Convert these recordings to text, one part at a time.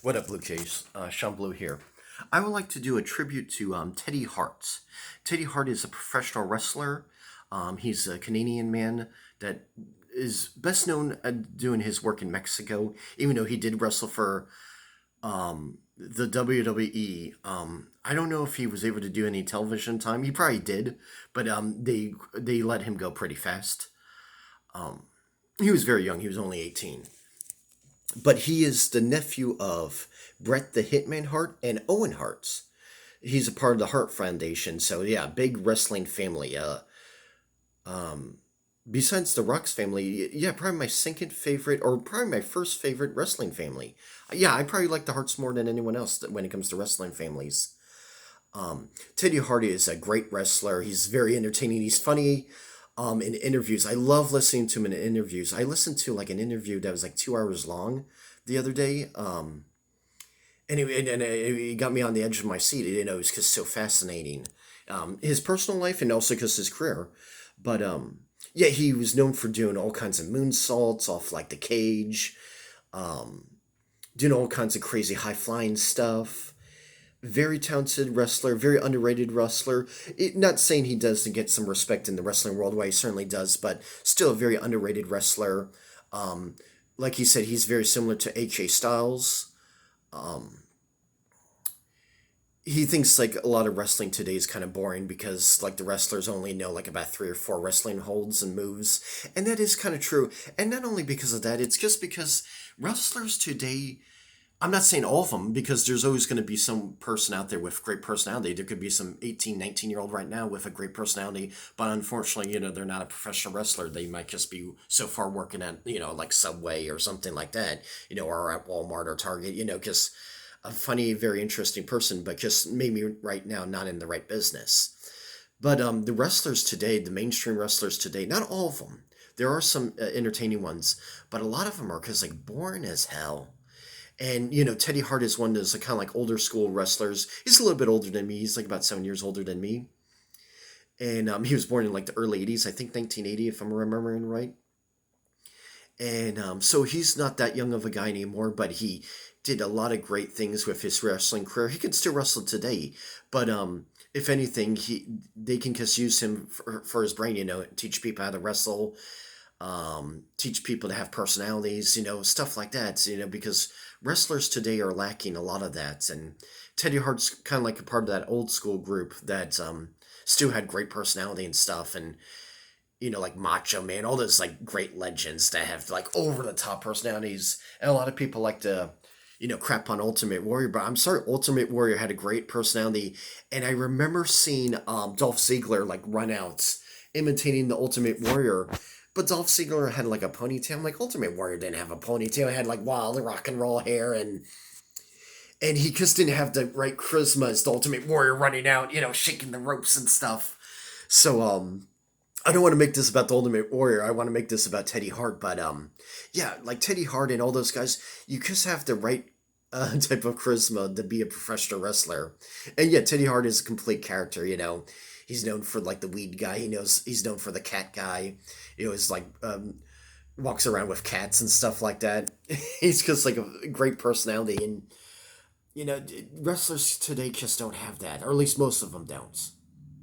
What up, Blue Jays? Sean Blue here. I would like to do a tribute to Teddy Hart. Teddy Hart is a professional wrestler. He's a Canadian man that is best known at doing his work in Mexico, even though he did wrestle for the WWE. I don't know if he was able to do any television time. He probably did, but they let him go pretty fast. He was very young. He was only 18. But he is the nephew of Bret the Hitman Hart and Owen Hart. He's a part of the Hart Foundation, so yeah, big wrestling family. Besides the Rock's family, yeah, probably my second favorite, or probably my first favorite wrestling family. Yeah, I probably like the Harts more than anyone else when it comes to wrestling families. Teddy Hart is a great wrestler. He's very entertaining. He's funny. In interviews, I love listening to him in interviews. I listened to like an interview that was like 2 hours long the other day. And it got me on the edge of my seat. It was just so fascinating. His personal life and also because his career. But yeah, he was known for doing all kinds of moonsaults off like the cage, doing all kinds of crazy high flying stuff. Very talented wrestler, very underrated wrestler. Not saying he doesn't get some respect in the wrestling world, why he certainly does, but still a very underrated wrestler. Like he said, he's very similar to AJ Styles. He thinks like a lot of wrestling today is kind of boring because like the wrestlers only know like about three or four wrestling holds and moves, and that is kind of true. And not only because of that, it's just because wrestlers today, I'm not saying all of them because there's always going to be some person out there with great personality. There could be some 18, 19-year-old right now with a great personality, but unfortunately, they're not a professional wrestler. They might just be so far working at, like Subway or something like that, or at Walmart or Target, just a funny, very interesting person, but just maybe right now not in the right business. But the wrestlers today, the mainstream wrestlers today, not all of them. There are some entertaining ones, but a lot of them are just like boring as hell. And, Teddy Hart is one of those kind of like older school wrestlers. He's a little bit older than me. He's like about 7 years older than me. And he was born in like the early 80s, I think 1980, if I'm remembering right. And so he's not that young of a guy anymore, but he did a lot of great things with his wrestling career. He can still wrestle today, but if anything, they can just use him for his brain, teach people how to wrestle, teach people to have personalities, stuff like that, because wrestlers today are lacking a lot of that. And Teddy Hart's kind of like a part of that old school group that still had great personality and stuff. And, like Macho Man, all those like great legends that have like over the top personalities. And a lot of people like to, crap on Ultimate Warrior, but I'm sorry, Ultimate Warrior had a great personality. And I remember seeing Dolph Ziggler like run out imitating the Ultimate Warrior. But Dolph Ziggler had like a ponytail. I'm like, Ultimate Warrior didn't have a ponytail. He had like wild rock and roll hair, and he just didn't have the right charisma as the Ultimate Warrior running out, shaking the ropes and stuff. So I don't want to make this about the Ultimate Warrior. I want to make this about Teddy Hart. But yeah, like Teddy Hart and all those guys, you just have the right type of charisma to be a professional wrestler. And yeah, Teddy Hart is a complete character. He's known for like the weed guy. He's known for the cat guy. He's like walks around with cats and stuff like that. He's just like a great personality, and wrestlers today just don't have that, or at least most of them don't.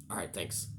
All right, thanks.